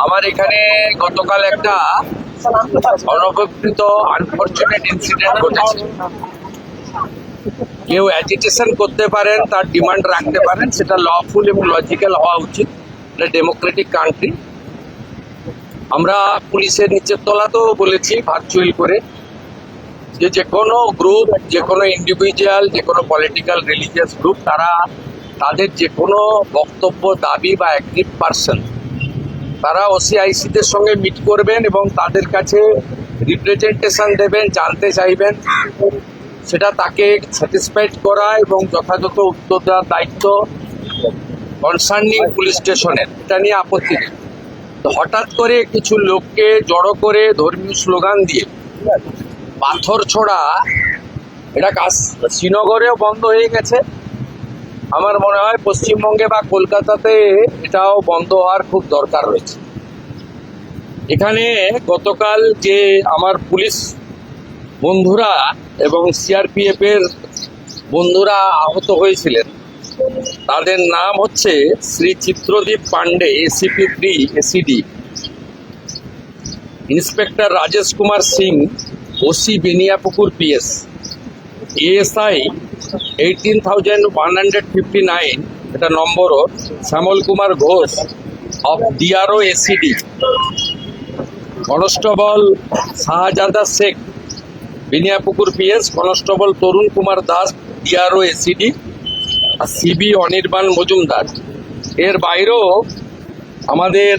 আমার এখানে গতকাল একটা অনভিপ্রেত আনফরচুনেট ইনসিডেন্ট ঘটেছে। কেউ অ্যাজিটেশন করতে পারেন, তার ডিমান্ড রাখতে পারেন, সেটা লফুল এবং লজিক্যাল হওয়া উচিত। এটা ডেমোক্রেটিক কান্ট্রি। আমরা পুলিশের নিচের তলাতেও বলেছি ভার্চুয়াল করে যে কোনো গ্রুপ, যে কোনো ইন্ডিভিজুয়াল, যে কোনো পলিটিক্যাল রিলিজিয়াস গ্রুপ, তারা তাদের যে কোনো বক্তব্য, দাবি বা অ্যাগ্রিড পার্সন, তারা ওসিআইসিদের সঙ্গে মিট করবেন এবং তাদের কাছে রিপ্রেজেন্টেশন দেবেন, জানতে চাইবেন, সেটা তাকে স্যাটিসফাইড করা এবং যথাযথ উত্তর দেওয়ার দায়িত্ব কনসার্নিং পুলিশ স্টেশনের। এটা নিয়ে আপত্তি নেই। তো হঠাৎ করে কিছু লোককে জড়ো করে ধর্মীয় স্লোগান দিয়ে পাথর ছোড়া, এটা শ্রীনগরেও বন্ধ হয়ে গেছে। আমার মনে হয় পশ্চিমবঙ্গে বা কলকাতাতে এটাও বন্ধ হওয়ার খুব দরকার রয়েছে। এখানে গতকাল যে আমার পুলিশ বন্ধুরা এবং সিআরপিএফ এর বন্ধুরা আহত হয়েছিলেন, তাদের নাম হচ্ছে Shri Chitradip Pandey, ACP-3 ACD, inspector Rajesh Kumar Singh, OC Beniapukur PS, ASI 18,159, এটা নম্বরও, Shyamal Kumar Ghosh of DRO ACD, constable Shahzada Sheikh Beniapukur PS, constable Tarun Kumar Das DRO ACD, আর CB অনির্বাণ মজুমদার। এর বাইরেও আমাদের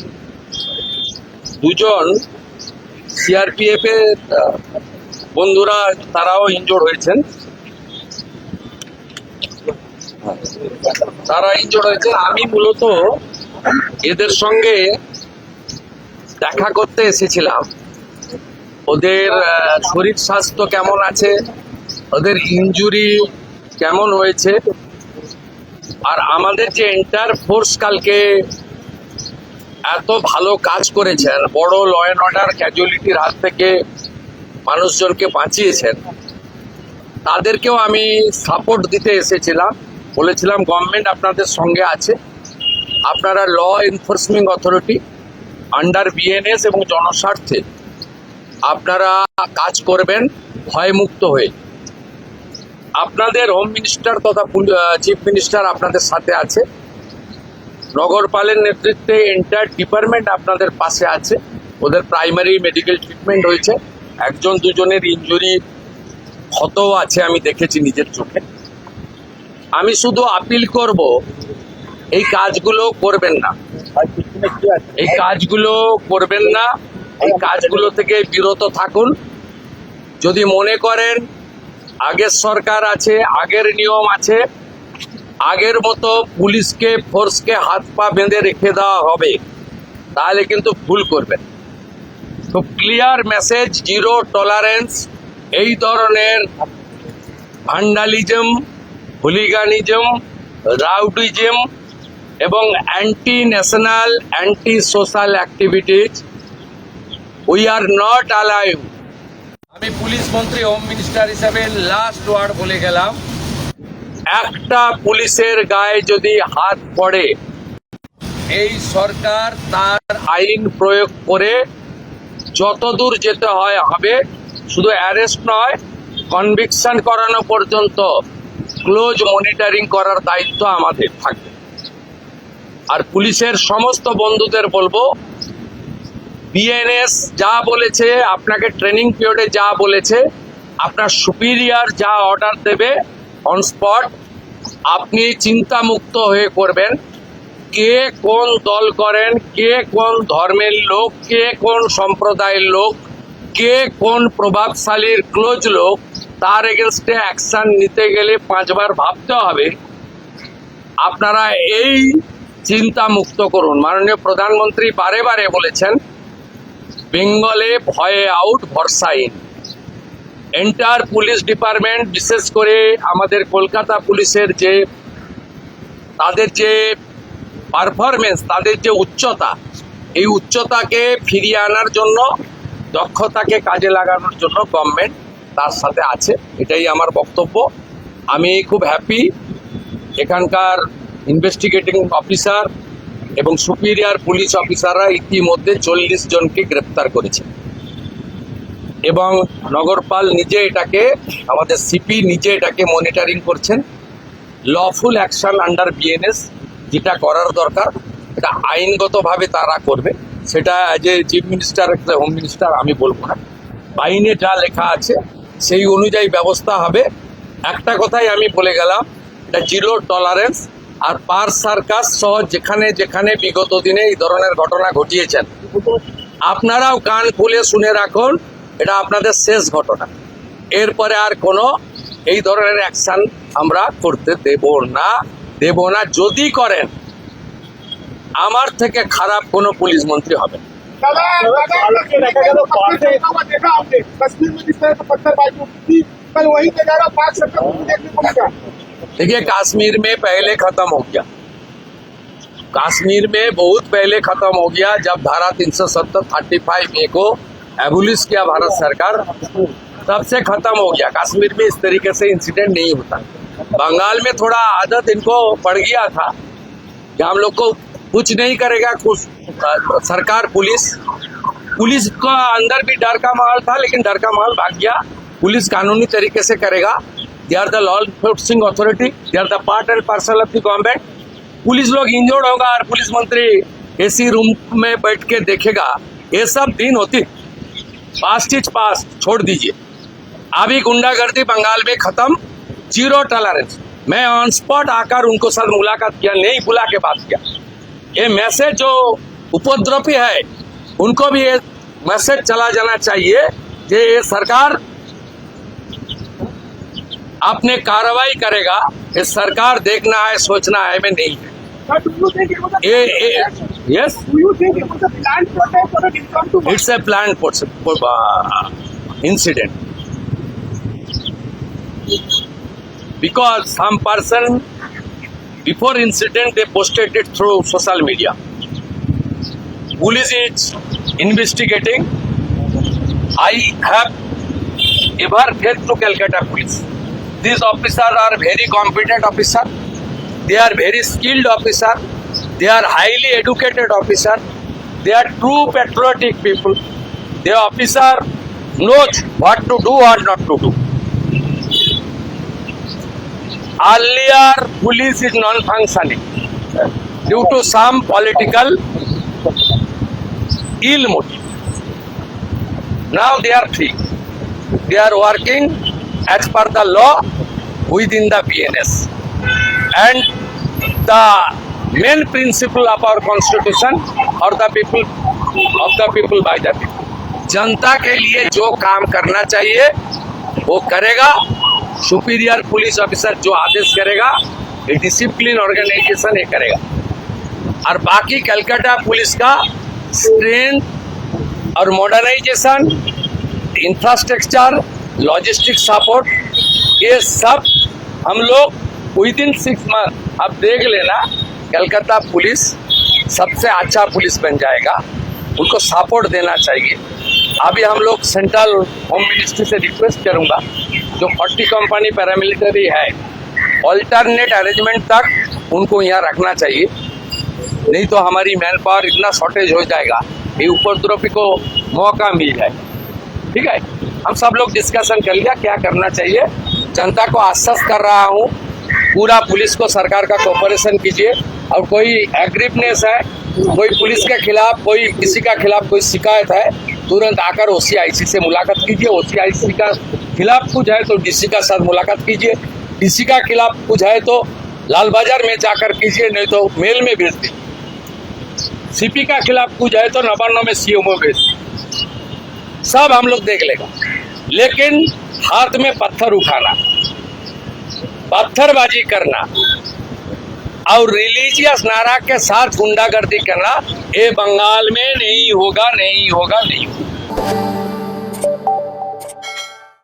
দুজন সিআরপিএফ এর বন্ধুরা, তারাও ইনজোর্ড হয়েছেন। আমি মূলত এদের সঙ্গে দেখা করতে এসেছিলাম। ওদের শরীর স্বাস্থ্য কেমন আছে, ওদের ইনজুরি কেমন হয়েছে, আর আমাদের যে এন্টায়ার ফোর্স কালকে এত ভালো কাজ করেছেন, বড় ল অ্যান্ড অর্ডার ক্যাজুয়ালিটির হাত থেকে মানুষজনকে বাঁচিয়েছেন, তাদেরকেও আমি সাপোর্ট দিতে এসেছিলাম। বলেছিলাম গভর্নমেন্ট আপনাদের সঙ্গে আছে, আপনারা law enforcement authority under BNS এবং জনস্বার্থে আপনারা কাজ করবেন ভয়মুক্ত হয়ে। আপনাদের হোম মিনিস্টার তথা চিফ মিনিস্টার আপনাদের সাথে আছে, নগরপালের নেতৃত্বে এন্টায়ার ডিপার্টমেন্ট আপনাদের পাশে আছে। ওদের প্রাইমারি মেডিকেল ট্রিটমেন্ট হয়েছে, একজন দুজনের ইনজুরি ক্ষতও আছে, আমি দেখেছি নিজের চোখে। আমি শুধু আপিল করব, এই কাজগুলো করবেন না, এই কাজগুলো করবেন না, এই কাজগুলো থেকে বিরত থাকুন। যদি মনে করেন আগের সরকার আছে, আগের নিয়ম আছে, আগের মতো পুলিশকে ফোর্সকে হাত পা বেঁধে রেখে দেওয়া হবে, তাহলে কিন্তু ভুল করবেন। তো ক্লিয়ার মেসেজ, জিরো টলারেন্স এই ধরনের ভান্ডালিজম, হুলিগানিজম, রাউডিজম এবং anti national, anti social activities we are not allow. আমি পুলিশ মন্ত্রী, হোম মিনিস্টার হিসাবে লাস্ট ওয়ার্ড বলে গেলাম, একটা পুলিশের গায়ে যদি হাত পড়ে, এই সরকার তার আইন প্রয়োগ করে যতদূর যেতে হয় হবে। শুধু অ্যারেস্ট নয়, কনভিকশন করানো পর্যন্ত ক্লোজ মনিটরিং করার দায়িত্ব আমাদের থাকবে। আর পুলিশের সমস্ত বন্ধুদের বলবো, বিএনএস যা বলেছে, আপনাকে ট্রেনিং পিরিয়ডে যা বলেছে, আপনার সুপিরিয়র যা অর্ডার দেবে অন স্পট, আপনি চিন্তামুক্ত হয়ে করবেন। কে কোন দল করেন, কে কোন ধর্মের লোক, কে কোন সম্প্রদায়ের লোক, কে কোন প্রভাবশালীর ক্লোজ লোক, তার এগেনস্টে অ্যাকশন নিতে গেলে 5 বার ভাবতে হবে। আপনারা এই চিন্তা মুক্ত করুন। মাননীয় প্রধানমন্ত্রী বারে বারে বলেছেন, বেঙ্গলে ভয়ে আউট, ভরসা ইন। এন্টায়ার পুলিশ ডিপার্টমেন্ট, বিশেষ করে আমাদের কলকাতা পুলিশের যে তাদের যে পারফরমেন্স, তাদের যে উচ্চতা, এই উচ্চতাকে ফিরিয়ে আনার জন্য, দক্ষতাকে কাজে লাগানোর জন্য গভর্নমেন্ট তার সাথে আছে। এটাই আমার বক্তব্য। আমি খুব হ্যাপি এখানকার ইনভেস্টিগেটিং অফিসার এবং সুপিরিয়র পুলিশ অফিসাররা ইতিমধ্যে 40 জনকে গ্রেপ্তার করেছে এবং নগরপাল নিজে এটাকে, আমাদের সিপি নিজে এটাকে মনিটরিং করছেন। লফুল অ্যাকশন আন্ডার বিএনএস যেটা করার দরকার এটা আইনগতভাবে তারা করবে, সেটা যে চিফ মিনিস্টার, হোম মিনিস্টার আমি বলবো না। আইনে যা লেখা আছে সেই অনুযায়ী ব্যবস্থা হবে। একটা কথাই আমি বলে গেলাম, এটা জিরো টলারেন্স। আর পার সার্কাস সহ যেখানে যেখানে বিগত দিনে এই ধরনের ঘটনা ঘটিয়েছেন, আপনারাও কান খুলে শুনে রাখুন, এটা আপনাদের শেষ ঘটনা। এরপরে আর কোনো এই ধরনের অ্যাকশন আমরা করতে দেব না। যদি করেন আমার থেকে খারাপ কোনো পুলিশ মন্ত্রী হবে। देखिए, कश्मीर में पहले खत्म हो गया, कश्मीर में बहुत पहले खत्म हो गया जब धारा 370-35A को एबोलिश किया भारत सरकार, तब से खत्म हो गया। कश्मीर में इस तरीके से इंसिडेंट नहीं होता। बंगाल में थोड़ा आदत इनको पड़ गया था कि हम लोग को कुछ नहीं करेगा कुछ सरकार, पुलिस का अंदर भी डर का माहौल था, लेकिन डर का माहौल भाग गया। पुलिस कानूनी तरीके से करेगा। They are the law enforcing authority, they are the part and parcel of the government. Police लोग इंजर्ड होगा और पुलिस मंत्री एसी रूम में बैठ के देखेगा, ये सब दिन होती। पास्ट इज पास्ट, छोड़ दीजिए। अभी गुंडागर्दी बंगाल में खत्म, जीरो टॉलरेंस। मैं ऑन स्पॉट आकर उनको साथ मुलाकात किया, नहीं बुला के बात किया। ये मैसेज जो उपद्रवी है उनको भी ये मैसेज चला जाना चाहिए कि ये सरकार अपने कार्रवाई करेगा। ये सरकार देखना है, सोचना है, मैं नहीं है। Yes, it's a planned incident because some person before incident they posted it through social media. Police is investigating. I have ever faith to Calcutta police. These officers are very competent officers. They are very skilled officers. They are highly educated officers. They are true patriotic people. The officer knows what to do or not to do. Earlier, police is non-functioning due to some political ill motive. Now they are free. They are working as per the law within the BNS. And the main principle of our constitution or the people of the people by the people. जनता के लिए जो काम करना चाहिए वो करेगा। Superior police officer जो आदेश करेगा, ये डिसिप्लिन ऑर्गेनाइजेशन ये करेगा। और बाकी कलकत्ता पुलिस का स्ट्रेंथ और मॉडर्नाइजेशन, इंफ्रास्ट्रक्चर, लॉजिस्टिक सपोर्ट, ये सब हम लोग विद इन 6 मंथ, अब देख लेना कलकत्ता पुलिस सबसे अच्छा पुलिस बन जाएगा। उनको सपोर्ट देना चाहिए। अभी हम लोग सेंट्रल होम मिनिस्ट्री से रिक्वेस्ट करूंगा, जो 40 कंपनी पैरामिलिट्री है, ऑल्टरनेट अरेंजमेंट तक उनको यहाँ रखना चाहिए। नहीं तो हमारी मैन पावर इतना शॉर्टेज हो जाएगा, ये उपद्रवी को मौका मिल जाए। ठीक है, हम सब लोग डिस्कशन कर लिया क्या करना चाहिए। जनता को आश्वस्त कर रहा हूँ, पूरा पुलिस को सरकार का कोऑपरेशन कीजिए। और कोई एग्रीवनेस है, कोई पुलिस के खिलाफ, कोई किसी का खिलाफ कोई शिकायत है, तुरंत आकर OCIC से मुलाकात कीजिए। OCIC का खिलाफ कुछ है तो DC का साथ मुलाकात कीजिए। DC का खिलाफ कुछ है तो लाल बाजार में जाकर कीजिए, नहीं तो मेल में भेज दीजिए। CP का खिलाफ कुछ है तो नवान्न में CMO भेज दीजिए। सब हम लोग देख लेगा, लेकिन हाथ में पत्थर उठाना, पत्थरबाजी करना और रिलीजियस नारा के साथ गुंडागर्दी करना, ये बंगाल में नहीं होगा।